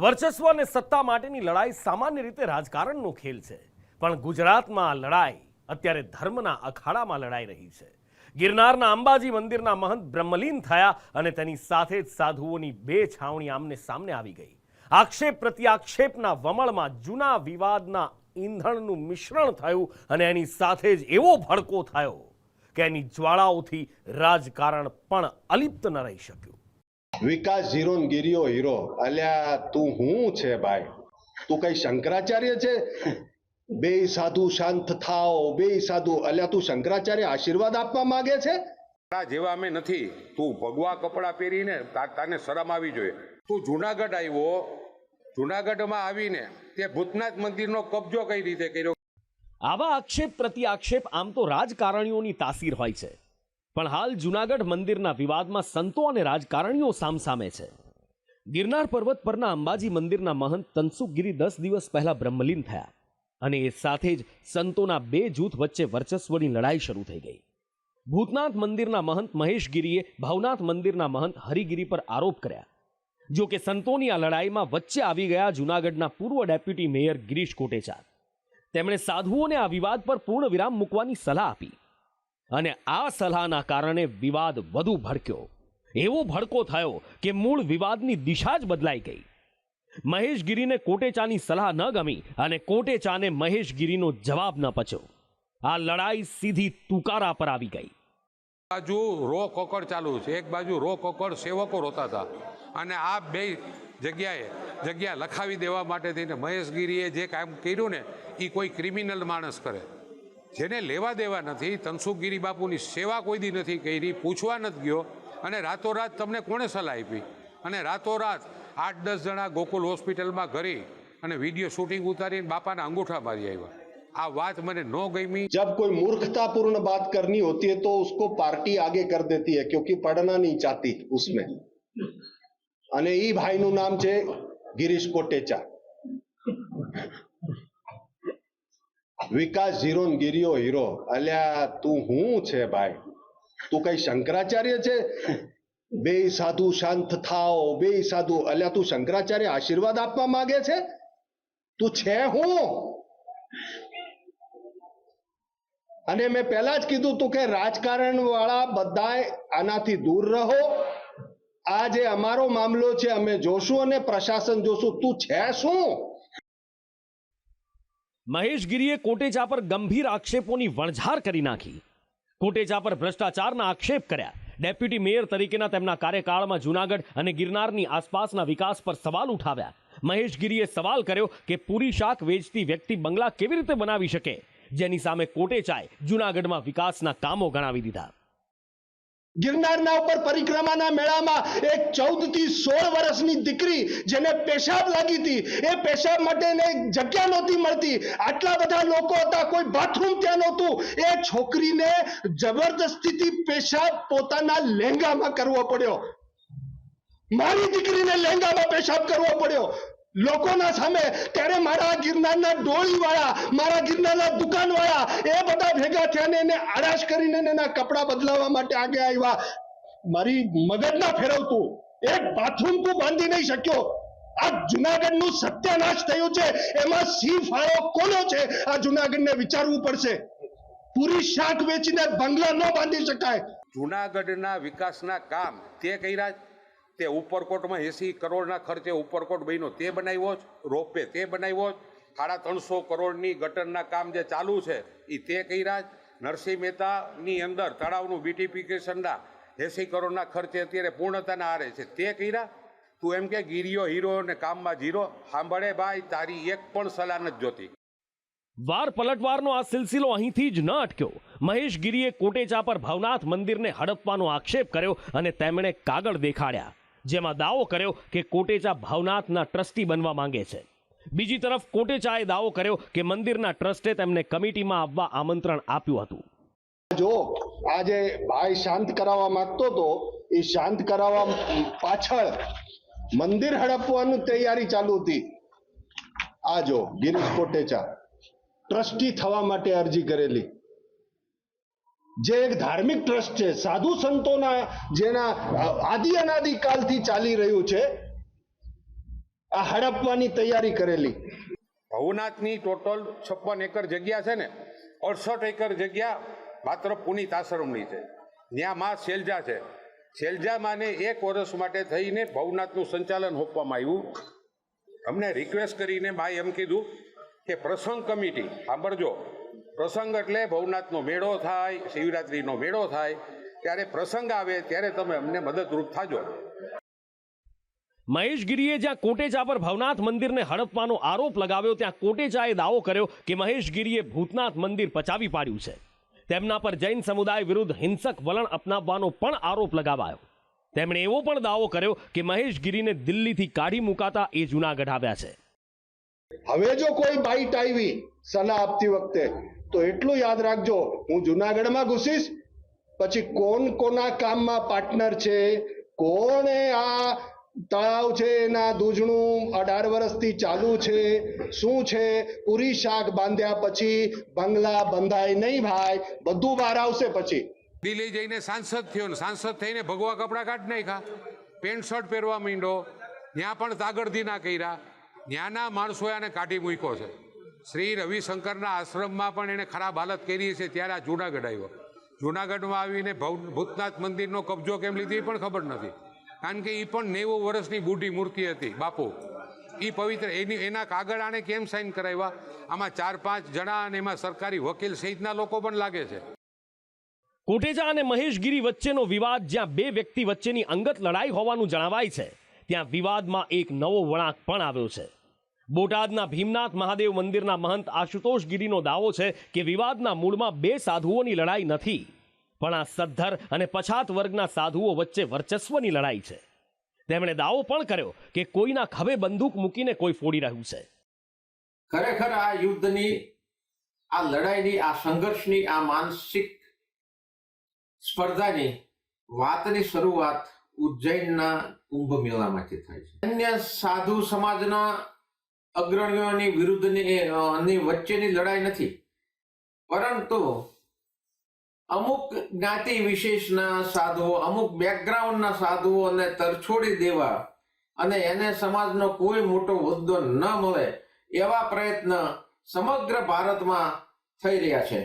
વર્ચસ્વ અને સત્તા માટેની લડાઈ સામાન્ય રીતે રાજકારણનો ખેલ છે, પણ ગુજરાતમાં આ લડાઈ અત્યારે ધર્મના અખાડામાં લડાઈ રહી છે। ગિરનારના અંબાજી મંદિરના મહંત બ્રહ્મલીન થયા અને તેની સાથે જ સાધુઓની બે છાવણી આમને સામને આવી ગઈ। આક્ષેપ પ્રત્યાક્ષેપના વમળમાં જૂના વિવાદના ઈંધણનું મિશ્રણ થયું અને એની સાથે જ એવો ભડકો થયો કે એની જ્વાળાઓથી રાજકારણ પણ અલિપ્ત ન રહી શક્યું। વિકાસ ઝીરો ને ગિરિયો હીરો, અલ્યા તું હું છે ભાઈ? તું કઈ શંકરાચાર્ય છે? બે સાધુ શાંત થાઓ, બે સાધુ, અલ્યા તું શંકરાચાર્ય આશીર્વાદ આપવા માંગે છે? જેવા અમે નથી। તું ભગવા કપડા પહેરીને તાને શરમ આવી જોઈએ। તું જુનાગઢ આવ્યો, જુનાગઢમાં આવીને તે ભૂતનાથ મંદિરનો કબજો કઈ રીતે કર્યો? આવા આક્ષેપ પ્રત્યાક્ષેપ આમ તો રાજકારણીઓની તાસીર હોય છે, પણ હાલ જૂનાગઢ મંદિરના વિવાદમાં સંતો અને રાજકારણીઓ સામસામે છે। ગિરનાર પર્વત પરના અંબાજી મંદિરના મહંત તનસુખગીરી 10 દિવસ પહેલા બ્રહ્મલીન થયા અને એ સાથે જ સંતોના બે જૂથ વચ્ચે વર્ચસ્વની લડાઈ શરૂ થઈ ગઈ। ભૂતનાથ મંદિરના મહંત મહેશગીરીએ ભવનાથ મંદિરના મહંત હરિગીરી પર આરોપ કર્યા। જો કે સંતોની આ લડાઈમાં વચ્ચે આવી ગયા જૂનાગઢના પૂર્વ ડેપ્યુટી મેયર ગિરીશ કોટેચા। તેમણે સાધુઓને આ વિવાદ પર પૂર્ણ વિરામ મૂકવાની સલાહ આપી અને આ સલાહના કારણે વિવાદ વધુ ભડક્યો। એવો ભડકો થયો કે મૂળ વિવાદની દિશા જ બદલાઈ ગઈ। મહેશગીરીને કોટેચાની સલાહ ન ગમી અને કોટેચાને મહેશગીરીનો જવાબ ન પચ્યો। આ લડાઈ સીધી તુકારા પર આવી ગઈ। બાજુ રો કોકડ ચાલુ છે, એક બાજુ રો કોકડ સેવકો રોતા હતા અને આ બે જગ્યા લખાવી દેવા માટે થઈને મહેશગીરીએ જે કામ કર્યું ને એ કોઈ ક્રિમિનલ માણસ કરે, જેને લેવા દેવા નથી। તનસુખગીરી બાપુની સેવા કોઈ દી નથી કરી, પૂછવા નથી ગયો અને રાતોરાત તમને કોણે સલાહ આપી? અને રાતોરાત 8-10 જણા ગોકુલ હોસ્પિટલમાં ઘરી અને વિડીયો શૂટિંગ ઉતારીને બાપાના અંગૂઠા મારી આવ્યા। આ વાત મને ન ગમી। जब कोई मूर्खतापूर्ण बात करनी होती है तो उसको पार्टी आगे कर देती है, क्योंकि पढ़ना नहीं चाहती उसमें। અને ઈ ભાઈનું નામ છે ગિરીશ કોટેચા। વિકાસ ઝીરો ને ગિરિયો હીરો, અલ્યા તું હું છે ભાઈ? તું કઈ શંકરાચાર્ય છે? બે સાધુ શાંત થાઓ, બે સાધુ, અલ્યા તું શંકરાચાર્ય આશીર્વાદ આપવા માંગે છે? તું છે હું? અને મેં પહેલા જ કીધું તું કે રાજકારણ વાળા બધાય આનાથી દૂર રહો। આ જે અમારો મામલો છે અમે જોશું અને પ્રશાસન જોશું। તું છે શું? મહેશગીરીએ કોટેચા પર ગંભીર આક્ષેપોની વણઝાર કરી નાખી। કોટેચા પર ભ્રષ્ટાચારના આક્ષેપ કર્યા। ડેપ્યુટી મેયર તરીકેના તેમના કાર્યકાળમાં જૂનાગઢ અને ગિરનારની આસપાસના વિકાસ પર સવાલ ઉઠાવ્યા। મહેશગીરીએ સવાલ કર્યો કે પૂરી શાક વેચતી વ્યક્તિ બંગલા કેવી રીતે બનાવી શકે, જેની સામે કોટેચાએ જૂનાગઢમાં વિકાસના કામો ગણાવી દીધા। ગિરનારના ઉપર પરિક્રમાના મેળામાં એક 14 થી 16 વર્ષની દીકરી જેને પેશાબ લાગી હતી, એ પેશાબ માટે જગ્યા નહોતી મળતી, આટલા બધા લોકો હતા, કોઈ બાથરૂમ ત્યાં નહોતું, એ છોકરીને જબરદસ્તીથી પેશાબ પોતાના લહેંગામાં કરવો પડ્યો। મારી દીકરીને લહેંગામાં પેશાબ કરવો પડ્યો લોકોના સામે। ત્યારે મારા ગિરનારના ડોળીવાળા, મારા ગિરનારના દુકાનવાળા એ બધા ભેગા થયા ને એને આરાશ કરીને એના કપડા બદલાવવા માટે આગે આવ્યા। મારી મગજ ના ફેરવતું, એક બાથરૂમ તું બાંધી નહીં શક્યો। આ જુનાગઢનું સત્યાનાશ થયું છે, એમાં સિંહ ફાળો કોનો છે આ જુનાગઢને વિચારવું પડશે। પૂરી શાક વેચીને બંગલા ન બાંધી શકાય। જુનાગઢના વિકાસના કામ તે કર્યા। તે ઉપરકોટમાં 80 કરોડના ખર્ચે ઉપરકોટ બન્યો, તે બનાવ્યો જ। રોપવે તે બનાવ્યો જ। 350 કરોડની ગટરના કામ જે ચાલુ છે એ તે કર્યા જ। નરસિંહ મહેતાની અંદર તળાવનું બ્યુટિફિકેશનના 80 કરોડના ખર્ચે અત્યારે પૂર્ણતાના આરે છે, તે કર્યા। તું એમ કે ગિરિયો હીરો ને કામમાં જીરો? સાંભળે ભાઈ, તારી એક પણ સલાહ નથી જોતી। વાર પલટવારનો આ સિલસિલો અહીંથી જ ન અટક્યો। મહેશગીરીએ કોટેચા પર ભવનાથ મંદિરને હડપવાનો આક્ષેપ કર્યો અને તેમણે કાગળ દેખાડ્યા, જેમાં દાવો કર્યો કે કોટેચા ભવનાથના ટ્રસ્ટી બનવા માંગે છે। બીજી તરફ કોટેચાએ દાવો કર્યો કે મંદિરના ટ્રસ્ટે તેમને કમિટીમાં આવવા આમંત્રણ આપ્યું હતું। જો આજે ભાઈ શાંત કરાવવા માંગતો હતો, એ શાંત કરાવવા પાછળ મંદિર હડપવાની તૈયારી ચાલુ હતી। આ જો ગિરીશ કોટેચા ટ્રસ્ટી થવા માટે અરજી કરેલી, જે એક ધાર્મિક ટ્રસ્ટ છે, સાધુ સંતોના જેના આદિ અનાદિ કાલથી ચાલી રહ્યું છે, આ હડપવાની તૈયારી કરેલી. ભવનાથની ટોટલ 56 એકર જગ્યા છે ને, 68 એકર જગ્યા માત્ર પુનિત આશ્રમની છે. ત્યાં માં શૈલજા છે. શૈલજામાને 1 વર્ષ માટે થઈને ભવનાથનું સંચાલન સોંપવામાં આવ્યું. અમને રિક્વેસ્ટ કરીને બાઈ એમ કીધું કે પ્રસંગ કમિટી, સાંભળજો, પ્રસંગ એટલે ભવનાથનો મેળો થાય, શિવરાત્રિનો મેળો થાય, ત્યારે પ્રસંગ આવે ત્યારે તમે અમને મદદરૂપ થાજો. મહેશ ગીરીએ જ્યાં કોટેચા પર ભવનાથ મંદિરને હડપવાનો આરોપ લગાવ્યો, ત્યાં કોટેચાએ દાવો કર્યો કે મહેશ ગીરીએ ભૂતનાથ મંદિર પચાવી પાડ્યું છે. તેમના પર જૈન સમુદાય વિરુદ્ધ હિંસક વલણ અપનાવવાનો પણ આરોપ લગાવાયો. તેમણે એવો પણ દાવો કર્યો કે મહેશ ગીરીને દિલ્હીથી કાઢી મુકાતા એ જૂનાગઢ આવ્યા છે. હવે જો કોઈ બાઈટ આવી સલાહ આપતી વખતે તો એટલું યાદ રાખજો, હું જુનાગઢમાં ઘૂસીશ પછી કોણ કોના કામમાં પાર્ટનર છે, કોણે આ તળાવ છે એના દૂધણું 18 વર્ષથી ચાલુ છે, શું છે, પૂરી શાક બાંધ્યા પછી બંગલા બંધાય નહીં ભાઈ, બધું બહાર આવશે. પછી દિલ્હી જઈને સાંસદ થયો ને સાંસદ થઈને ભગવા કપડાં કાઢી નાખ્યા, પેન્ટ શર્ટ પહેરવા માંડ્યો, ત્યાં પણ તાગડધી ના કર્યા. ત્યાંના માણસોએ આને કાઢી મૂક્યો છે. શ્રી રવિશંકરના આશ્રમમાં પણ એને ખરાબ હાલત કરી છે. ત્યારે આ જૂનાગઢ આવ્યો. જૂનાગઢમાં આવીને ભૂતનાથ મંદિરનો કબજો કેમ લીધો એ પણ ખબર નથી, કારણ કે એ પણ 90 વર્ષની બુઢી મૂર્તિ હતી બાપુ. એ પવિત્ર એના કાગળ આને કેમ સાઇન કરાવ્યા? આમાં 4-5 જણા અને એમાં સરકારી વકીલ સહિતના લોકો પણ લાગે છે. કોટેચા અને મહેશ ગીરી વચ્ચેનો વિવાદ જ્યાં 2 વ્યક્તિ વચ્ચેની અંગત લડાઈ હોવાનું જણાવાય છે, ત્યાં વિવાદમાં એક નવો વળાંક પણ આવ્યો છે. બોટાદના ભીમનાથ મહાદેવ મંદિરના મહંત આશુતોષ ગીરીનો દાવો છે કે વિવાદના મૂળમાં 2 સાધુઓની લડાઈ નથી, પણ આ સદ્ધર અને પછાત વર્ગના સાધુઓ વચ્ચે વર્ચસ્વની લડાઈ છે. તેમણે દાવો પણ કર્યો કે કોઈના ખભે બંદૂક મૂકીને કોઈ ફોડી રહ્યું છે. ખરેખર આ યુદ્ધની, આ લડાઈની, આ સંઘર્ષની, આ માનસિક સ્પર્ધાની વાતની શરૂઆત ઉજ્જૈનના કુંભ મેળામાંથી થાય છે. અન્ય સાધુ સમાજના અગ્રણીઓની વિરુદ્ધની વચ્ચેની લડાઈ નથી, પરંતુ અમુક જ્ઞાતિ વિશેષના સાધુઓ, અમુક બેકગ્રાઉન્ડના સાધુઓને તરછોડી દેવા અને એને સમાજનો કોઈ મોટો હોદ્દો ન મળે એવા પ્રયત્ન સમગ્ર ભારતમાં થઈ રહ્યા છે.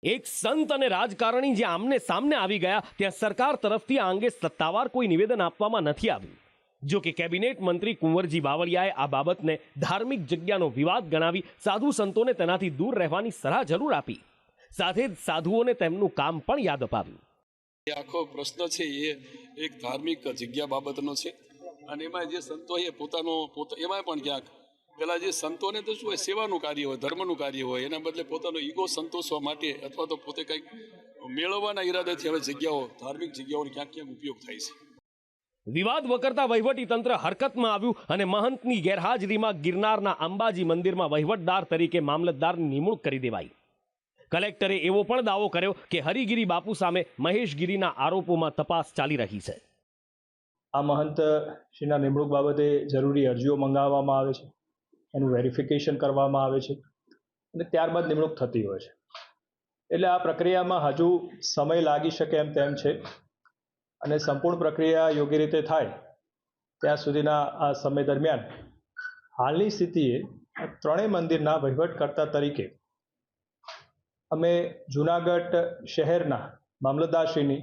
એક સંત અને રાજકારણી જે આમને સામને આવી ગયા, ત્યાં સરકાર તરફથી આ અંગે સત્તાવાર કોઈ નિવેદન આપવામાં નથી આવ્યું. જો કે કેબિનેટ મંત્રી કુંવરજી બાવળિયાએ આ બાબતને ધાર્મિક જગ્યાનો વિવાદ ગણાવી સાધુ સંતોને તેનાથી દૂર રહેવાની સલાહ જરૂર આપી. સાથે જ સાધુઓને તેમનું કામ પણ યાદ અપાવ્યું. આખો પ્રશ્ન છે એ એક ધાર્મિક જગ્યા બાબતનો છે, અને એમાં જે સંતો એ એમાં પણ ક્યાંક પેલા જે સંતોને તો શું હોય, સેવાનું કાર્ય હોય, ધર્મનું કાર્ય હોય, એના બદલે પોતાનો ઈગો સંતોષવા માટે અથવા તો પોતે કંઈક મેળવવાના ઈરાદાથી હવે ધાર્મિક જગ્યાઓનો ક્યાંક ઉપયોગ થાય છે. વિવાદ વકરતા વહીવટી તંત્ર હરકતમાં આવ્યું અને મહંતની ગેરહાજરીમાં ગિરનારના અંબાજી મંદિરમાં વહીવટદાર તરીકે મામલતદારની નિમણૂક કરી દેવાઈ. કલેક્ટરે એવો પણ દાવો કર્યો કે હરિગીરી બાપુ સામે મહેશ ગીરીના આરોપોમાં તપાસ ચાલી રહી છે. આ મહંત શ્રીના નિમણૂક બાબતે જરૂરી અરજીઓ મંગાવવામાં આવે છે, એનું વેરિફિકેશન કરવામાં આવે છે અને ત્યારબાદ નિમણૂક થતી હોય છે. એટલે આ પ્રક્રિયામાં હજુ સમય લાગી શકે એમ તેમ છે, અને સંપૂર્ણ પ્રક્રિયા યોગ્ય રીતે થાય ત્યાં સુધીના આ સમય દરમિયાન હાલની સ્થિતિએ 3 મંદિરના વહીવટકર્તા તરીકે અમે જૂનાગઢ શહેરના મામલતદારશ્રીની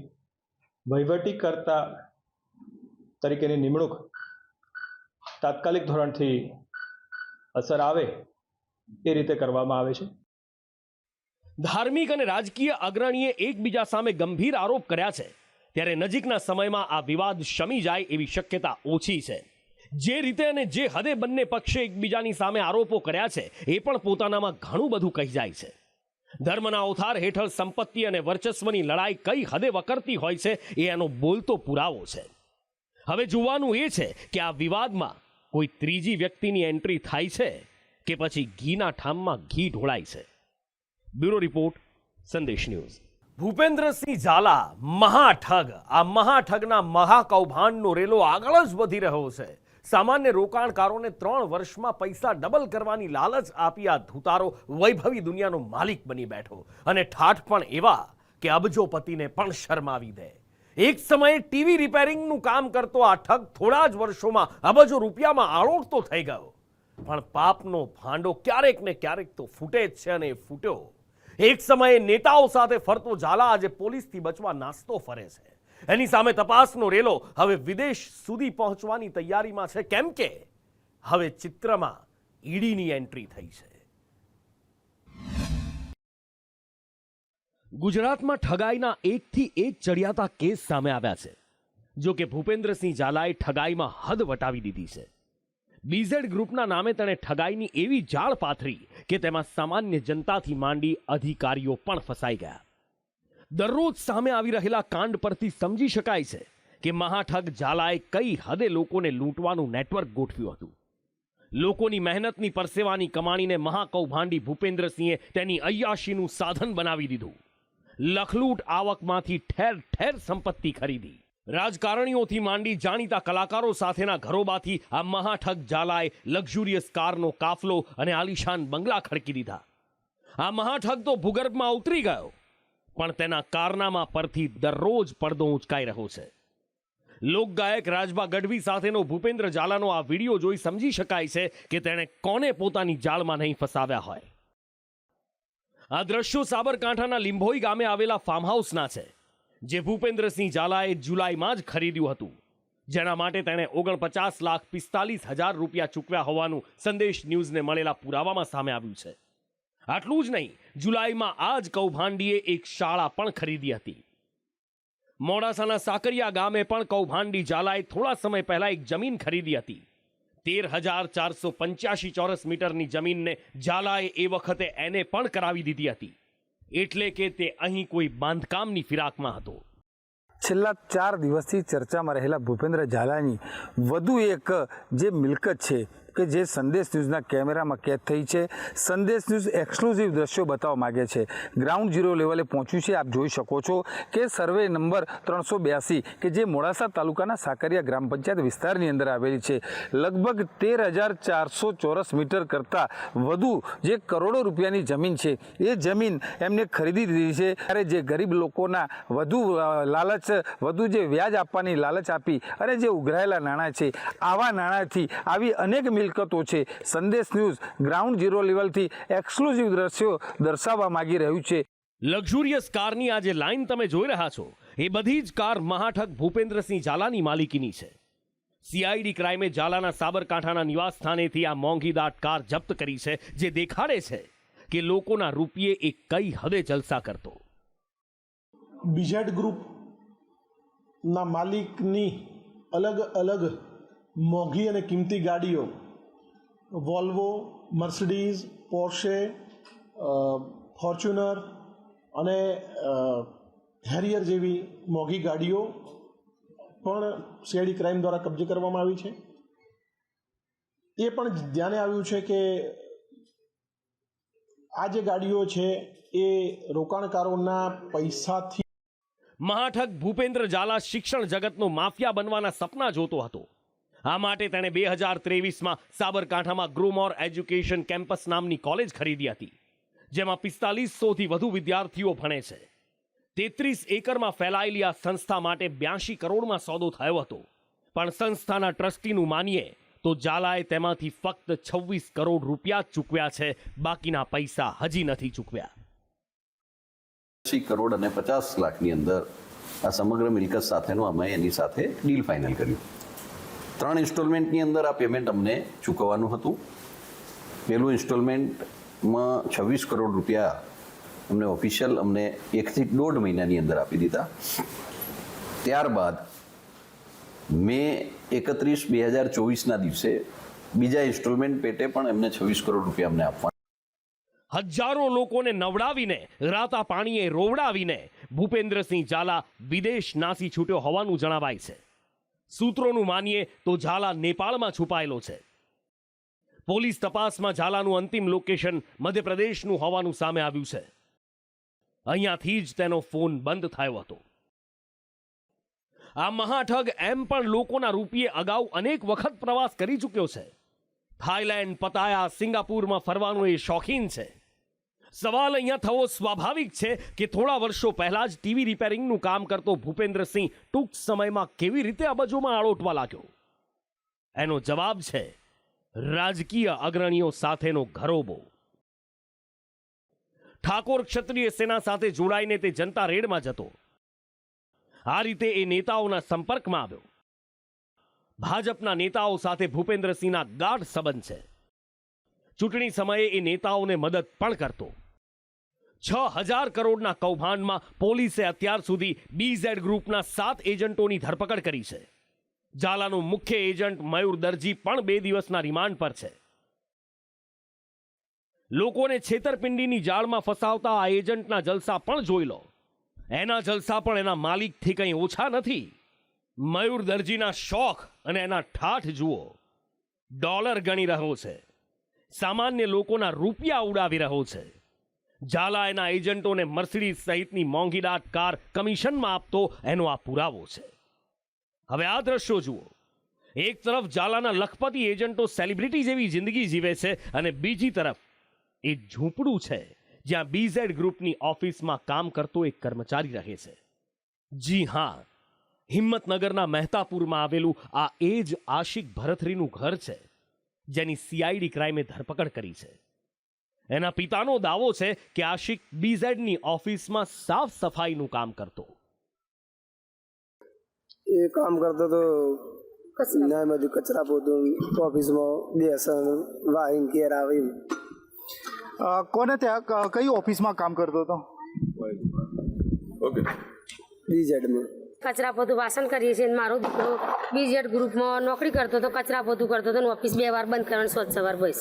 વહીવટીકર્તા તરીકેની નિમણૂક તાત્કાલિક ધોરણથી અસર આવે એ રીતે કરવામાં આવે છે. ધાર્મિક અને રાજકીય અગ્રણીએ એકબીજા સામે ગંભીર આરોપ કર્યા છે, ત્યારે નજીકના સમયમાં આ વિવાદ શમી જાય એવી શક્યતા ઓછી છે. જે રીતે અને જે હદે બંને પક્ષે એકબીજાની સામે આરોપો કર્યા છે એ પણ પોતાનામાં ઘણું બધું કહી જાય છે. ધર્મના ઓથાર હેઠળ સંપત્તિ અને વર્ચસ્વની લડાઈ કઈ હદે વકરતી હોય છે એ એનો બોલતો પુરાવો છે. હવે જોવાનું એ છે કે આ વિવાદમાં કોઈ ત્રીજી વ્યક્તિની એન્ટ્રી થાય છે કે પછી ઘીના ઠામમાં ઘી ઢોળાય છે. બ્યુરો રિપોર્ટ, સંદેશ ન્યૂઝ. ભૂપેન્દ્રસિંહ ઝાલા મહાઠગ. આ મહાઠગના મહાકૌભાંડનો રેલો આગળ જ વધી રહ્યો છે. સામાન્ય રોકાણકારોને 3 વર્ષમાં પૈસા ડબલ કરવાની લાલચ આપી આ ધૂતારો વૈભવી દુનિયાનો માલિક બની બેઠો, અને ઠાઠ પણ એવા કે અબજોપતિને પણ શરમાવી દે. એક સમયે ટીવી રિપેરિંગનું કામ કરતો આ ઠગ થોડા જ વર્ષોમાં અબજો રૂપિયામાં આળોટતો થઈ ગયો. પણ પાપનો ભાંડો ક્યારેક ને ક્યારેક તો ફૂટે જ છે, અને એ ફૂટ્યો. એક સમયે નેતાઓ સાથે ફરતો ઝાલા આજે પોલીસથી બચવા નાસ્તો ફરે છે. એની સામે તપાસનો રેલો હવે વિદેશ સુધી પહોંચવાની તૈયારીમાં છે, કેમ કે હવે ચિત્રમાં ઈડીની એન્ટ્રી થઈ છે. ગુજરાતમાં ઠગાઈના એકથી એક ચડિયાતા કેસ સામે આવ્યા છે. જો કે ભૂપેન્દ્રસિંહ ઝાલાએ ઠગાઈમાં હદ વટાવી દીધી છે. બીઝેડ ગ્રુપના નામે તેણે ઠગાઈની એવી જાળ પાથરી કે તેમાં સામાન્ય જનતાથી માંડી અધિકારીઓ પણ ફસાઈ ગયા. દરરોજ સામે આવી રહેલા કાંડ પરથી સમજી શકાય છે કે મહાઠગ ઝાલાએ કઈ હદે લોકોને લૂંટવાનું નેટવર્ક ગોઠવ્યું હતું. લોકોની મહેનતની પરસેવાની કમાણીને મહાકૌભાંડી ભૂપેન્દ્રસિંહે તેની અય્યાશીનું સાધન બનાવી દીધું. લખલૂટ આવકમાંથી ઠેર ઠેર સંપત્તિ ખરીદી. રાજકારણીઓથી માંડી જાણીતા કલાકારો સાથેના ઘરોબાથી આ મહાઠગ ઝાલાએ લક્ઝુરિયસ કારનો કાફલો અને આલિશાન બંગલા ખડકી દીધા. આ મહાઠગ તો ભૂગર્ભમાં ઉતરી ગયો, પણ તેના કારનામા પરથી દરરોજ પડદો ઉંચકાઈ રહ્યો છે. લોકગાયક રાજબા ગઢવી સાથેનો ભૂપેન્દ્ર ઝાલાનો આ વિડીયો જોઈ સમજી શકાય છે કે તેણે કોને પોતાની જાળમાં નહીં ફસાવ્યા હોય. આ દ્રશ્યો સાબરકાંઠાના લિંભોઈ ગામે આવેલા ફાર્મ હાઉસના છે, જે ભૂપેન્દ્રસિંહ ઝાલાએ જુલાઈમાં જ ખરીદ્યું હતું, જેના માટે તેણે 49,45,000 રૂપિયા ચૂકવ્યા હોવાનું સંદેશ ન્યૂઝને મળેલા પુરાવામાં સામે આવ્યું છે. આટલું જ નહીં, જુલાઈમાં આ જ કૌભાંડીએ એક શાળા પણ ખરીદી હતી. મોડાસાના સાકરિયા ગામે પણ કૌભાંડી ઝાલાએ થોડા સમય પહેલા એક જમીન ખરીદી હતી. 13,485 ચોરસ મીટરની જમીનને ઝાલાએ એ વખતે એને પણ કરાવી દીધી હતી, એટલે કે તે અહીં કોઈ બાંધકામની ફિરાકમાં હતો. છેલ્લા 4 દિવસથી ચર્ચામાં રહેલા ભૂપેન્દ્ર ઝાલાની વધુ એક જે મિલકત છે કે જે સંદેશ ન્યૂઝના કેમેરામાં કેદ થઈ છે. સંદેશ ન્યૂઝ એક્સક્લુઝિવ દ્રશ્યો બતાવવા માગે છે. ગ્રાઉન્ડ ઝીરો લેવલે પહોંચ્યું છે. આપ જોઈ શકો છો કે સર્વે નંબર 382 કે જે મોડાસા તાલુકાના સાકરિયા ગ્રામ પંચાયત વિસ્તારની અંદર આવેલી છે, લગભગ 13,400 ચોરસ મીટર કરતાં વધુ જે કરોડો રૂપિયાની જમીન છે, એ જમીન એમને ખરીદી દીધી છે. ત્યારે જે ગરીબ લોકોના વધુ લાલચ, વધુ જે વ્યાજ આપવાની લાલચ આપી અને જે ઉઘરાયેલા નાણાં છે, આવા નાણાંથી આવી અનેક મિલકતો છે. સંદેશ ન્યૂઝ ગ્રાઉન્ડ ઝીરો લેવલથી એક્સક્લુઝિવ દ્રશ્યો દર્શાવવા માંગી રહ્યું છે. લક્ઝુરિયસ કારની આ જે લાઈન તમે જોઈ રહ્યા છો, એ બધી જ કાર મહાઠગ ભૂપેન્દ્રસિંહ ઝાલાની માલિકીની છે. સીઆઈડી ક્રાઇમે ઝાલાના સાબરકાંઠાના નિવાસ સ્થાનેથી આ મોંઘીદાટ કાર જપ્ત કરી છે, જે દેખાડે છે કે લોકોના રૂપિયે એ કઈ હદે જલસા કરતો. બીઝેડ ગ્રુપના માલિકની અલગ અલગ મોંઘી અને કિંમતી ગાડીઓ, વોલ્વો, મર્સિડીઝ, પોર્શે, ફોર્ચ્યુનર અને હેરિયર જેવી મોંઘી ગાડીઓ પણ સીઆઈડી ક્રાઇમ દ્વારા કબજે કરવામાં આવી છે. એ પણ ધ્યાને આવ્યું છે કે આ જે ગાડીઓ છે એ રોકાણકારોના પૈસાથી. મહાઠગ ભૂપેન્દ્ર ઝાલા શિક્ષણ જગતનો માફિયા બનવાના સપના જોતો હતો. આ માટે તેણે 2023માં સાબરકાંઠામાં ગ્રોમોર એજ્યુકેશન કેમ્પસ નામની કોલેજ ખરીદી હતી, જેમાં 4500થી વધુ વિદ્યાર્થીઓ ભણે છે. 33 એકરમાં ફેલાયેલી આ સંસ્થા માટે 82 કરોડમાં સોદો થયો હતો. પણ સંસ્થાના ટ્રસ્ટીનું માનીએ તો ઝાલાએ તેમાંથી ફક્ત 26 કરોડ રૂપિયા ચૂકવ્યા છે. બાકીના પૈસા હજી નથી ચૂકવ્યા. 80 કરોડ અને 50 લાખની અંદર આ સમગ્ર મિલકત સાથેનું અમે એની સાથે ડીલ ફાઇનલ કર્યું. 3 ઇન્સ્ટોલમેન્ટની અંદર આ પેમેન્ટ અમને ચૂકવવાનું હતું. પહેલું ઇન્સ્ટોલમેન્ટમાં 26 કરોડ રૂપિયા અમને ઓફિશિયલ અમને 1 થી 1.5 મહિનાની અંદર આપી દીધા. ત્યારબાદ મે 31, 2024ના દિવસે બીજા ઇન્સ્ટોલમેન્ટ પેટે પણ એમને 26 કરોડ રૂપિયા અમને આપવા. હજારો લોકોને નવડાવીને, રાતા પાણીએ રોવડાવીને ભૂપેન્દ્રસિંહ ઝાલા વિદેશ નાસી છૂટ્યો હોવાનું જણાવાય છે. સૂત્રોનું માનીએ તો ઝાલા નેપાળમાં છુપાયેલો છે. પોલીસ તપાસમાં ઝાલાનું અંતિમ લોકેશન મધ્યપ્રદેશનું હોવાનું સામે આવ્યું છે. અહીંયાથી જ તેનો ફોન બંધ થયો હતો. આ મહાઠગ એમ પણ લોકોના રૂપિયે અગાઉ અનેક વખત પ્રવાસ કરી ચૂક્યો છે. થાઈલેન્ડ, પતાયા, સિંગાપુરમાં ફરવાનો એ શોખીન છે. સવાલ અહીંયા થવો સ્વાભાવિક છે કે થોડા વર્ષો પહેલા જ ટીવી રિપેરિંગનું કામ કરતો ભૂપેન્દ્રસિંહ ટૂંક સમયમાં કેવી રીતે અબજોમાં આળોટવા લાગ્યો? એનો જવાબ છે રાજકીય અગ્રણીઓ સાથેનો ઘરોબો. ઠાકોર ક્ષત્રિય સેના સાથે જોડાઈને તે જનતા રેડમાં જતો. આ રીતે એ નેતાઓના સંપર્કમાં આવ્યો. ભાજપના નેતાઓ સાથે ભૂપેન્દ્રસિંહના ગાઢ સંબંધ છે. ચૂંટણી સમયે એ નેતાઓને મદદ પણ કરતો. 6,000 કરોડના કૌભાંડમાં પોલીસે અત્યાર સુધી BZ ગ્રુપના 7 એજન્ટોની ધરપકડ કરી છે. ઝાલાનો મુખ્ય એજન્ટ મયુર દરજી પણ 2 દિવસના રિમાન્ડ પર છે. લોકોને છેતરપિંડીની જાળમાં ફસાવતા આ એજન્ટના જલસા પણ જોઈ લો. એના જલસા પણ એના માલિકથી કંઈ ઓછા નથી. મયુર દરજીના શોખ અને એના ઠાઠ જુઓ. ડોલર ગણી રહ્યો છે, સામાન્ય લોકોના રૂપિયા ઉડાવી રહ્યો છે. ઝાલા એના એજન્ટોને મર્સિડીઝ સહિતની મોંઘીદાટ કાર કમિશનમાં આપતો એનો આ પુરાવો છે. હવે આ દ્રશ્યો જુઓ. એક તરફ ઝાલાના લખપતિ એજન્ટો સેલિબ્રિટી જેવી જિંદગી જીવે છે અને બીજી તરફ એ ઝૂંપડું છે જ્યાં BZ ગ્રુપની ઓફિસમાં કામ કરતો એક કર્મચારી રહે છે. જી હા, હિંમતનગરના મહેતાપુરમાં આવેલું આ એ જ આશિક ભરથરીનું ઘર છે જેની CID ક્રાઇમે ધરપકડ કરી છે. એના પિતાનો દાવો છે કે આશિક BZની ઓફિસમાં સાફ સફાઈનું કામ કરતો. એ કામ કરતો તો બધું કચરા પોતું ઓફિસમાં બેસન વાઈન કેર આવે. કોને ત્યાં કઈ ઓફિસમાં કામ કરતો હતો? BZમાં કચરા પોતું વાસણ કરીએ છીએ. મારો દીકરો BZ ગ્રુપમાં નોકરી કરતો હતો, કચરા પોતું કરતો હતો. ઓફિસ 2 વાર બંધ કરવાનું, 100 વાર બસ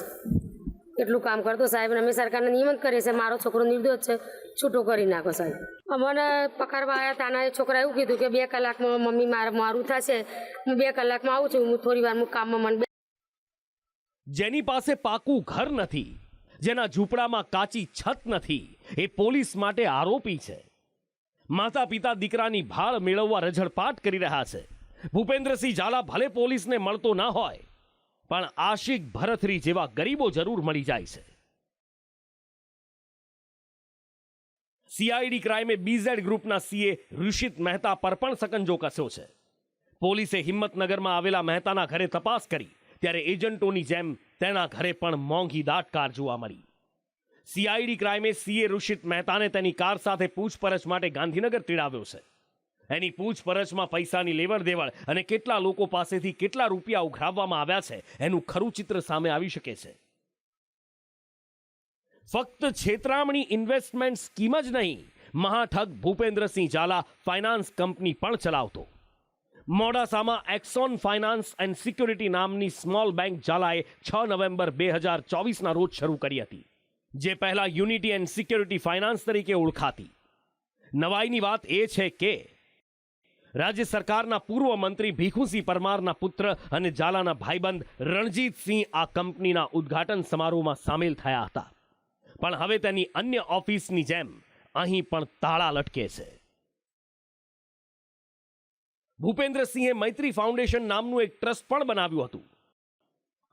એટલું કામ કરતો. સાહેબ અમે સરકારને નિયમન કરીએ છીએ, મારો છોકરો નિર્દોષ છે, છૂટો કરી નાખો સાહેબ. અમને પકડવા આવ્યા તાના છોકરા એવું કીધું કે 2 કલાકમાં મમ્મી મારું થશે, હું 2 કલાકમાં આવું છું, હું થોડી વાર કામમાં મને. જેની પાસે પાકું ઘર નથી, જેના ઝૂંપડામાં કાચી છત નથી, એ પોલીસ માટે આરોપી છે. માતા પિતા દીકરાની ભાળ મેળવવા રઝળપાટ કરી રહ્યા છે. ભૂપેન્દ્રસિંહ ઝાલા ભલે પોલીસને મળતો ન હોય, પણ આશિક ભરથરી જેવા ગરીબો જરૂર મળી જાય છે. CID ક્રાઇમે BZ ગ્રુપના CA ઋષિત મહેતા પર પણ સકંજો કસ્યો છે. પોલીસે હિંમતનગરમાં આવેલા મહેતાના ઘરે તપાસ કરી ત્યારે એજન્ટોની જેમ તેના ઘરે પણ મોંઘી દાટ કાર જોવા મળી. CID ક્રાઇમે CA ઋષિત મહેતાને તેની કાર સાથે પૂછપરછ માટે ગાંધીનગર તેડાવ્યો છે. એની પૂછપરછમાં પૈસાની લેવડ દેવડ અને કેટલા લોકો પાસેથી કેટલા રૂપિયા ઉઘરાવવામાં આવ્યા છે એનું ખરું ચિત્ર સામે આવી શકે છે. ફક્ત છેતરામણી ઇન્વેસ્ટમેન્ટ સ્કીમ જ નહીં, મહાઠગ ભૂપેન્દ્રસિંહ ઝાલા ફાઇનાન્સ કંપની પણ ચલાવતો. મોડાસામાં એક્સોન ફાઇનાન્સ એન્ડ સિક્યોરિટી નામની સ્મોલ બેંક ઝાલાએ 6 નવેમ્બર 2024ના રોજ શરૂ કરી હતી, જે પહેલા યુનિટી એન્ડ સિક્યોરિટી ફાઇનાન્સ તરીકે ઓળખાતી. નવાઈની વાત એ છે કે રાજ્ય સરકારના પૂર્વ મંત્રી ભીખુસિંહ પરમારના પુત્ર અને ઝાલાના ભાઈબંધ રણજીતસિંહ આ કંપનીના ઉદ્ઘાટન સમારોહમાં સામેલ થયા હતા. પણ હવે તેની અન્ય ઓફિસની જેમ અહીં પણ તાળા લટકે છે. ભૂપેન્દ્રસિંહે મૈત્રી ફાઉન્ડેશન નામનું એક ટ્રસ્ટ પણ બનાવ્યું હતું.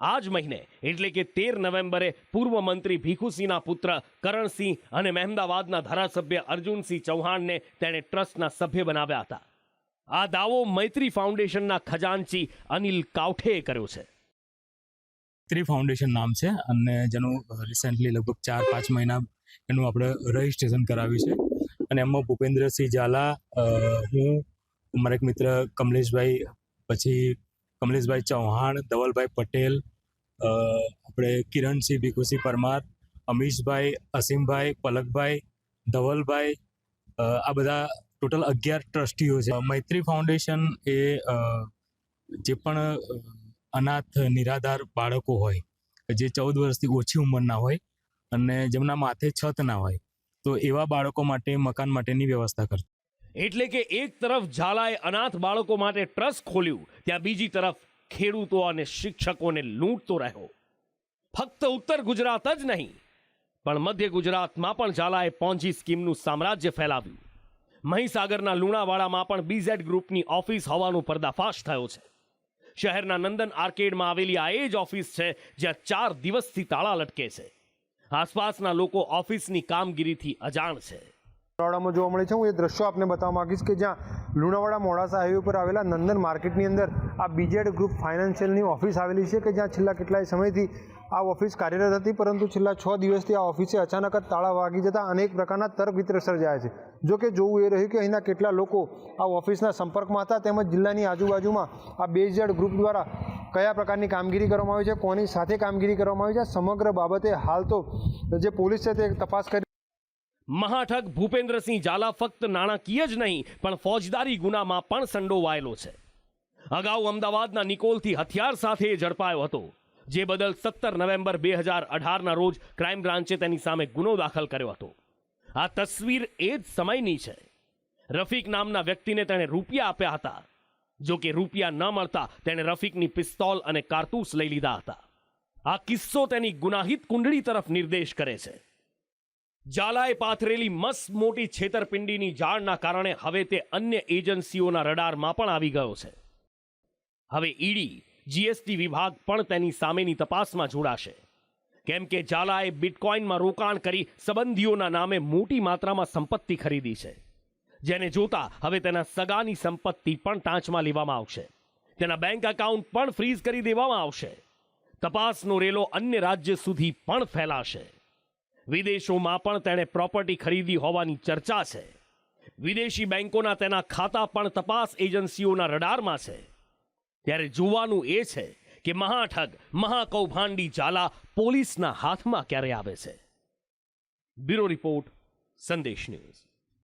આ જ મહિને એટલે કે 13 નવેમ્બરે પૂર્વ મંત્રી ભીખુસિંહના પુત્ર કરણસિંહ અને મહેમદાવાદના ધારાસભ્ય અર્જુનસિંહ ચૌહાણને તેણે ટ્રસ્ટના સભ્ય બનાવ્યા હતા. આ દાવો મૈત્રી ફાઉન્ડેશનના ખજાનચી અનિલ કાવઠેએ કર્યો છે. મૈત્રી ફાઉન્ડેશન નામ છે અને જેનું રિસેન્ટલી લગભગ 4-5 મહિના એનું આપણે રજિસ્ટ્રેશન કરાવ્યું છે. અને એમાં ભૂપેન્દ્રસિંહ ઝાલા, હું, મારા એક મિત્ર કમલેશભાઈ, પછી કમલેશભાઈ ચૌહાણ, ધવલભાઈ પટેલ, આપણે કિરણસિંહ ભીખુસિંહ પરમાર, અમીશભાઈ, અસીમભાઈ, પલકભાઈ, ધવલભાઈ, આ બધા ટોટલ 11 ટ્રસ્ટીઓ છે. મૈત્રી ફાઉન્ડેશન એ જે પણ અનાથ નિરાધાર બાળકો હોય, જે 14 વર્ષથી ઓછી ઉંમરના હોય અને જેમના માથે છત ના હોય, તો એવા બાળકો માટે મકાન માટેની વ્યવસ્થા કરશે. એટલે કે એક તરફ ઝાલાએ અનાથ બાળકો માટે ટ્રસ્ટ ખોલ્યું, ત્યાં બીજી તરફ ખેડૂતો અને શિક્ષકોને લૂંટતો રહ્યો. ફક્ત ઉત્તર ગુજરાત જ નહીં, પણ મધ્ય ગુજરાતમાં પણ ઝાલાએ પોન્જી સ્કીમનું સામ્રાજ્ય ફેલાવ્યું. મહીસાગરના લુણાવાડામાં પણ BZ ગ્રુપની ઓફિસ હોવાનો પર્દાફાશ થયો છે. શહેરના નંદન આર્કેડમાં આવેલી આ એ જ ઓફિસ છે જ્યાં 4 દિવસથી તાળા લટકે છે. આસપાસના લોકો ઓફિસની કામગીરીથી અજાણ છે. લુણાવાડામાં જોવા મળે છે. હું એ દ્રશ્યો આપને બતાવવા માંગીશ કે જ્યાં લુણાવાડા મોડાસા હાઈવે પર આવેલા નંદન માર્કેટની અંદર આ બીજેડ ગ્રુપ ફાઇનાન્શિયલની ઓફિસ આવેલી છે કે જ્યાં છેલ્લા કેટલાય સમયથી આ ઓફિસ કાર્યરત હતી, પરંતુ છેલ્લા 6 દિવસથી આ ઓફિસે અચાનક જ તાળા વાગી જતા અનેક પ્રકારના તર્ક વિતર્ક સર્જાયા છે. જો કે જોવું એ રહ્યું કે અહીંના કેટલા લોકો આ ઓફિસના સંપર્કમાં હતા, તેમજ જિલ્લાની આજુબાજુમાં આ બીજેડ ગ્રુપ દ્વારા કયા પ્રકારની કામગીરી કરવામાં આવી છે, કોની સાથે કામગીરી કરવામાં આવી છે, સમગ્ર બાબતે હાલ તો જે પોલીસ છે તે તપાસ કરી. મહાઠગ ભૂપેન્દ્રસિંહ ઝાલા ફક્ત નાણાકીય જ નહીં પણ ફોજદારી ગુનામાં પણ સંડોવાયેલો છે. અગાઉ અમદાવાદના નિકોલથી હથિયાર સાથે ઝડપાયો હતો, જે બદલ 17 નવેમ્બર 2018ના રોજ ક્રાઇમ બ્રાન્ચે તેની સામે ગુનો દાખલ કર્યો હતો. આ તસવીર એ જ સમયની છે. રફીક નામના વ્યક્તિને તેણે રૂપિયા આપ્યા હતા. જો કે રૂપિયા ન મળતા તેણે રફીકની પિસ્તોલ અને કારતૂસ લઈ લીધા હતા. આ કિસ્સો તેની ગુનાહિત કુંડળી તરફ નિર્દેશ કરે છે. ઝાલાએ પાથરેલી મસ્ત મોટી છેતરપિંડીની જાળના કારણે હવે તે અન્ય એજન્સીઓના રડારમાં પણ આવી ગયો છે. હવે ઈડી, જીએસટી વિભાગ પણ તેની સામેની તપાસમાં જોડાશે, કેમ કે ઝાલાએ બિટકોઇનમાં રોકાણ કરી સંબંધીઓના નામે મોટી માત્રામાં સંપત્તિ ખરીદી છે, જેને જોતા હવે તેના સગાની સંપત્તિ પણ ટાંચમાં લેવામાં આવશે. તેના બેંક એકાઉન્ટ પણ ફ્રીઝ કરી દેવામાં આવશે. તપાસનો રેલો અન્ય રાજ્ય સુધી પણ ફેલાશે. વિદેશોમાં પણ તેણે પ્રોપર્ટી ખરીદી હોવાની ચર્ચા છે. વિદેશી બેંકોના તેના ખાતા પણ તપાસ એજન્સીઓના રડારમાં છે. ત્યારે જોવાનું એ છે કે મહાઠગ, મહાકૌભાંડી ઝાલા પોલીસના હાથમાં ક્યારે આવે છે. બ્યુરો રિપોર્ટ, સંદેશ ન્યૂઝ.